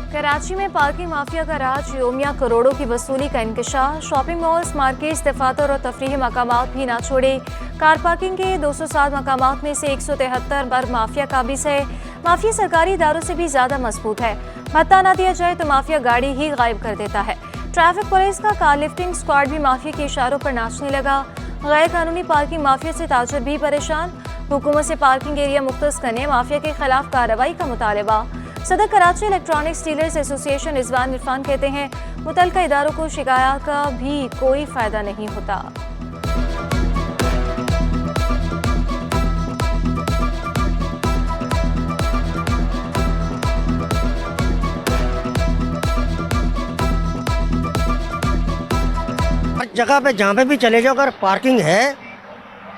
कराची में parking mafia का राज, योमिया करोड़ों की वसूली का इंकशाफ। शॉपिंग मॉल्स, मार्केट्स, दफातर और तफरीही मकामात भी ना छोड़े। कार पार्किंग के 207 मकामात में से 173 पर माफिया काबिज है। माफिया सरकारी इदारों से भी ज्यादा मजबूत है। भत्ता ना दिया जाए तो माफिया गाड़ी ही गायब कर देता है। ट्रैफिक पुलिस का कार लिफ्टिंग स्क्वाड भी माफिया के इशारों पर नाचने लगा। गैर कानूनी पार्किंग माफिया से ताजर भी परेशान। हुकूमत से पार्किंग एरिया मुख्तस करने माफिया के खिलाफ कार्रवाई का मुतालबा। सदर Karachi electronics dealers association Rizwan Irfan कहते हैं, मुतल्लिका इदारों को शिकायत का भी कोई फायदा नहीं होता। हर जगह पे जहाँ पे भी चले जाओ, अगर पार्किंग है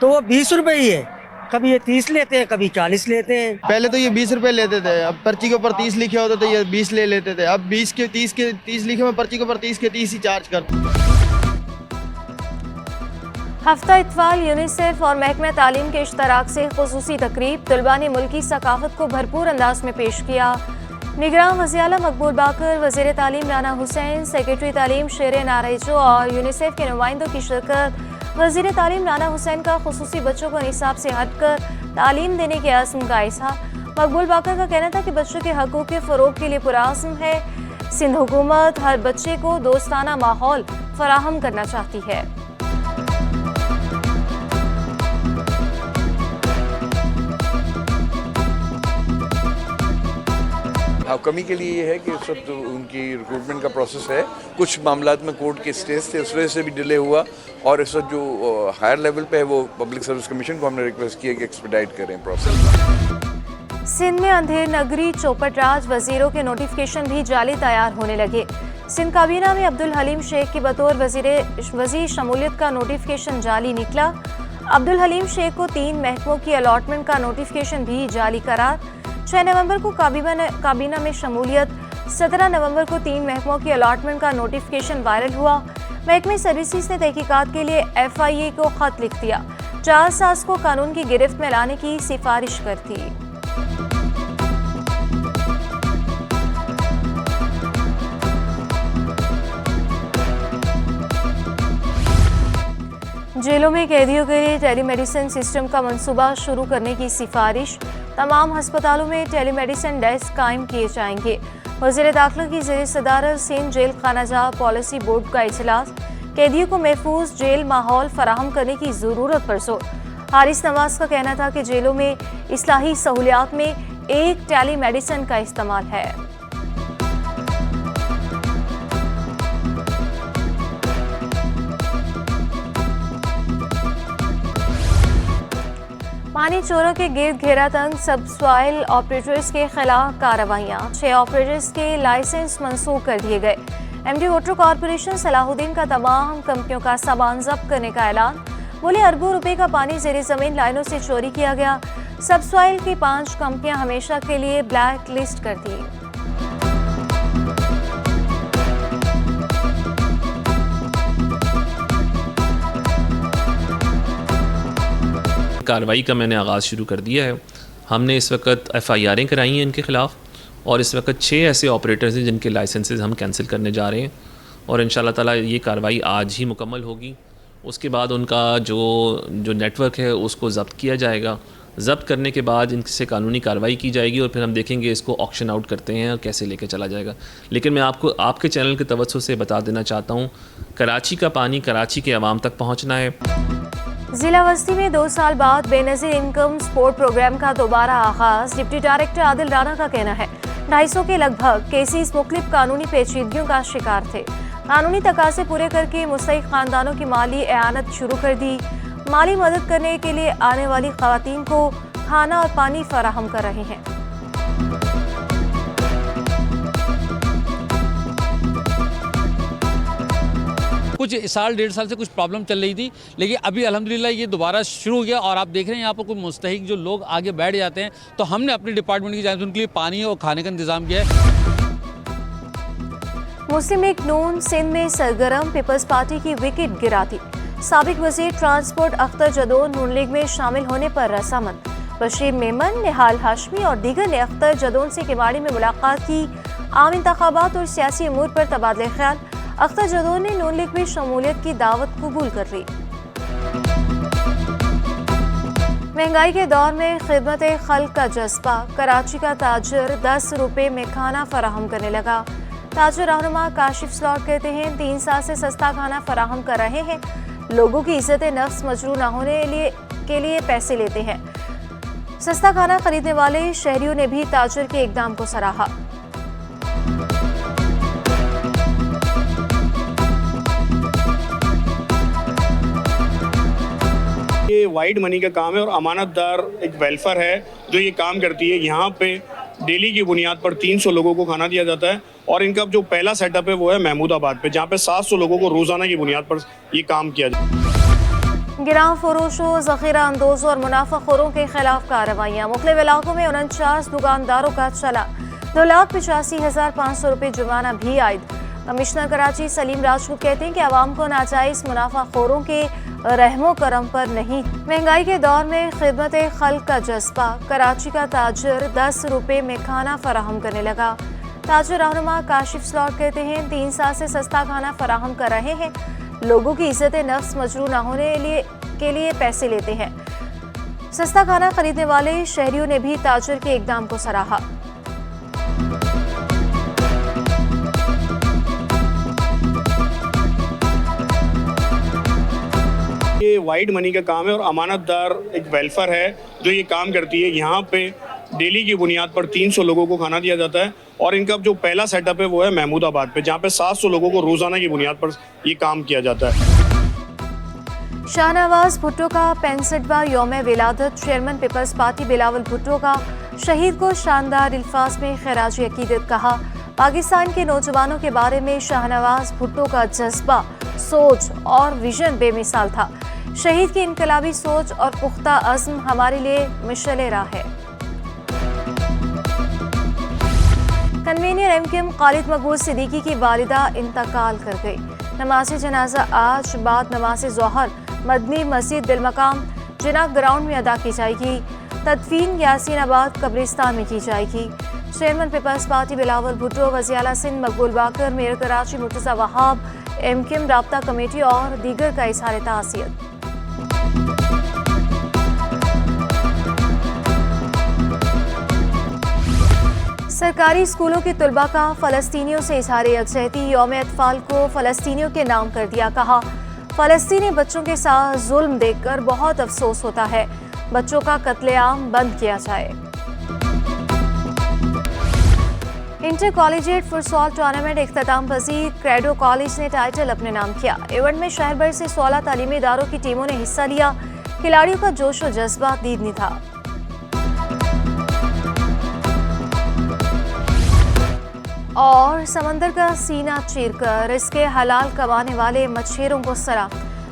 तो वो 20 रुपए ही है। कभी ये 30 लेते हैं, कभी 40 लेते हैं। पहले तो ये 20 रुपए लेते थे, अब पर्ची के ऊपर 30 लिखे होते थे, ये 20 ले लेते थे। अब 20 के 30 लिखे में पर्ची के ऊपर 30 के 30 ही चार्ज करते। हफ्ता इत्फाल, यूनिसेफ और महकमा तालीम के इश्तराक से खुसूसी तकरीब। तलबा ने मुल्की सकाफत को भरपूर अंदाज में पेश किया। निगरान वज़ीर-ए-आला मकबूल बाकर, वज़ीर तालीम राना हुसैन, सेक्रेटरी तालीम शेर नाराइजो और यूनिसेफ के नुमाइंदों की शिरकत। वज़ीर तालीम राना हुसैन का खुसूसी बच्चों को निसाब से हटकर तालीम देने के अज़्म का इज़हार। मकबूल बाकर का कहना था कि बच्चों के हकूक़ के फ़रोग़ के लिए पुरअज़्म है। सिंध हुकूमत हर बच्चे को दोस्ताना माहौल फराहम करना चाहती है। कमी के लिए ये है कि इस वक्त उनकी रिक्रूटमेंट का प्रोसेस है, कुछ मामलात में कोर्ट के स्टेज थे, उस वजह से भी डिले हुआ। और इस वक्त जो हायर लेवल पे है वो पब्लिक सर्विस कमीशन को हमने रिक्वेस्ट किया कि एक्सपीडाइट करें प्रोसेस। सिंध में अंधेर नगरी चौपट राज, वजीरों के नोटिफिकेशन भी जाली तैयार होने लगे। सिंध काबीना में अब्दुल हलीम शेख की बतौर वजीर शमूलियत का नोटिफिकेशन जाली निकला। अब्दुल हलीम शेख को 3 महकमों की अलॉटमेंट का नोटिफिकेशन भी जाली करार। 6 नवंबर को काबीना में शमूलियत, 17 नवंबर को 3 महकमों की अलॉटमेंट का नोटिफिकेशन वायरल हुआ। महकमे सर्विसेज ने तहकीकात के लिए FIA को खत लिख दिया। जालसाज को कानून की गिरफ्त में लाने की सिफारिश कर दी। जेलों में कैदियों के लिए टेलीमेडिसिन सिस्टम का मंसूबा शुरू करने की सिफारिश। तमाम अस्पतालों में टेलीमेडिसिन डेस्क कायम किए जाएंगे। वज़ीर दाखिला की ज़ेर सदारत सिंध जेल खानाजा पॉलिसी बोर्ड का इजलास। कैदियों को महफूज जेल माहौल फराहम करने की ज़रूरत पर जोर। हारिस नवाज का कहना था कि जेलों में इस्लाही सहूलियात में एक टेलीमेडिसिन का इस्तेमाल है। पानी चोरों के गिर्द घेरा तंग, सब सॉइल ऑपरेटर्स के खिलाफ कार्रवाइयाँ। 6 ऑपरेटर्स के लाइसेंस मंसूख कर दिए गए। MD वाटर कॉरपोरेशन सलाहुद्दीन का तमाम कंपनियों का सामान जब्त करने का ऐलान। बोले अरबों रुपए का पानी ज़ेरे ज़मीन लाइनों से चोरी किया गया। सब सॉइल की 5 कंपनियां हमेशा के लिए ब्लैक लिस्ट कर दी। कार्रवाई का मैंने आगाज़ शुरू कर दिया है। हमने इस वक्त FIRें कराई हैं इनके ख़िलाफ़ और इस वक्त 6 ऐसे ऑपरेटर्स हैं जिनके लाइसेंसेस हम कैंसिल करने जा रहे हैं और इंशाल्लाह ताला ये कार्रवाई आज ही मुकम्मल होगी। उसके बाद उनका जो नेटवर्क है उसको ज़ब्त किया जाएगा। ज़ब्त करने के बाद इनसे कानूनी कार्रवाई की जाएगी और फिर हम देखेंगे इसको ऑक्शन आउट करते हैं और कैसे लेके चला जाएगा। लेकिन मैं आपको आपके चैनल के तवज्जो से बता देना चाहता हूँ, कराची का पानी कराची के अवाम तक पहुँचना है। जिला वस्ती में 2 साल बाद बेनज़ीर इनकम सपोर्ट प्रोग्राम का दोबारा आगाज। डिप्टी डायरेक्टर आदिल राना का कहना है 250 के लगभग केसेस मुख्तलिफ कानूनी पेचीदगियों का शिकार थे। कानूनी तकाज़े पूरे करके मुस्तहिक़ ख़ानदानों की माली एआनत शुरू कर दी। माली मदद करने के लिए आने वाली ख़वातीन को खाना और पानी फराहम कर रहे हैं। कुछ साल 1.5 साल से कुछ प्रॉब्लम चल रही थी, लेकिन अभी अल्हम्दुलिल्लाह ये दोबारा शुरू हो गया और आप देख रहे हैं यहाँ पर कुछ मुस्तहिक जो लोग आगे बैठ जाते हैं, तो हमने अपने डिपार्टमेंट की जानिब से उनके लिए पानी और खाने का इंतज़ाम किया है। मुस्लिम लीग नून सिंध में सरगर्म, पीपल्स पार्टी की विकेट गिरा दी। साबिक वज़ीर ट्रांसपोर्ट अख्तर जदोन नून लीग में शामिल होने पर रजामंद। बशीर मेमन, निहाल हाशमी और दीगर ने अख्तर जदोन से किवाड़ी में मुलाकात की। आम इंतखाबात और सियासी अमूर पर तबादले ख्याल, अख्तर जदौन ने नून लीग में शमूलियत की दावत कबूल कर ली। महंगाई के दौर में खिदमत खल्क का जज्बा, कराची का ताजर 10 रुपए में खाना फराहम करने लगा। ताजर रहनुमा काशिफ स्लॉट कहते हैं 3 साल से सस्ता खाना फराहम कर रहे हैं, लोगों की इज्जत नफ्स मजरू न होने के लिए पैसे लेते हैं। सस्ता खाना खरीदने वाले शहरियों ने भी ताजर के इकदाम को सराहा। ये वाइड मनी का काम है और अमानतदार एक वेलफेयर है जो ये काम करती है। यहाँ पे डेली की बुनियाद पर 300 लोगों को खाना दिया जाता है और इनका जो पहला सेटअप है वो है महमूदाबाद पे, जहाँ पे 700 लोगों को रोजाना की बुनियाद पर ये काम किया जाता है। गिरां फरोशों, ज़ख़ीरा अंदोज़ों और मुनाफाखोरों के खिलाफ कार्रवाइयाँ। मुख्तलिफ इलाकों में 49 दुकानदारों का चला 2,85,500 रुपये जुर्माना भी आयद। कमिश्नर कराची सलीम राजपूत कहते हैं कि आवाम को नाजायज़ मुनाफाखोरों के रहमो करम पर नहीं। महंगाई के दौर में खिदमत खल्क का जज्बा, कराची का ताजर 10 रुपए में खाना फराहम करने लगा। ताजर रहनुमा काशिफ स्लॉट कहते हैं 3 साल से सस्ता खाना फराहम कर रहे हैं, लोगों की इज्जत नफ्स मजरू न होने के लिए पैसे लेते हैं। सस्ता खाना खरीदने वाले शहरियों ने भी ताजर के इकदाम को सराहा। ये वाइड मनी का काम है और अमानतदार एक वेलफेयर है जो ये काम करती है। यहाँ पे डेली की बुनियाद पर 300 लोगों को खाना दिया जाता है और इनका जो पहला सेटअप है वो है महमूदाबाद पे, जहाँ पे 700 लोगों को रोजाना की बुनियाद पर ये काम किया जाता है। शाहनवाज भुट्टो का 65वां यौम विलादत। Chairman Peoples Party Bilawal Bhutto का शहीद को शानदार अल्फाज में खराज अकीदत कहा। पाकिस्तान के नौजवानों के बारे में शाहनवाज भुट्टो का जज्बा, सोच और विजन बेमिसाल था। शहीद की इनकलाबी सोच और पुख्ता अज़्म हमारे लिए मिशले राह है। कन्वीनर एमकेएम खालिद मकबूल सिद्दीकी की वालिदा इंतकाल कर गई। नमाज जनाजा आज बाद नमाज ज़ोहर मदनी मस्जिद दिलमकाम जिना ग्राउंड में अदा की जाएगी। तदफीन यासीनाबाद कब्रिस्तान में की जाएगी। Chairman Peoples Party Bilawal Bhutto, वज़ीर आला सिंध मकबूल बाकर, मेयर कराची मुर्तज़ा वहाब, एमकेएम राब्ता कमेटी और दीगर का इज़हार ताज़ियत। सरकारी स्कूलों के तलबा का फ़लस्तीनियों से इज़हार यकजहती। यौम अतफ़ाल को फ़लस्तीनियों के नाम कर दिया। कहा, फ़लस्तीनी बच्चों के साथ जुल्म देखकर बहुत अफसोस होता है, बच्चों का कत्लेआम बंद किया जाए। इंटर कॉलेजिएट फुटसॉल टूर्नामेंट इख्तिताम पजीर। क्रेडो कॉलेज ने टाइटल अपने नाम किया। इवेंट में शहर भर से 16 तालीमी इदारों की टीमों ने हिस्सा लिया। खिलाड़ियों का जोश और जज्बा दीदनी था। और समंदर का सीना चीरकर इसके हलाल कमाने वाले मछेरों को सलाम।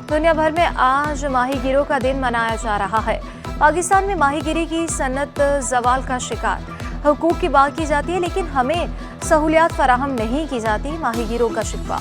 दुनिया भर में आज माहीगीरों का दिन मनाया जा रहा है। पाकिस्तान में माहीगीरी की सन्नत जवाल का शिकार। हुकूक की बात की जाती है लेकिन हमें सहूलियात फराहम नहीं की जाती, माहीगीरों का शिकवा।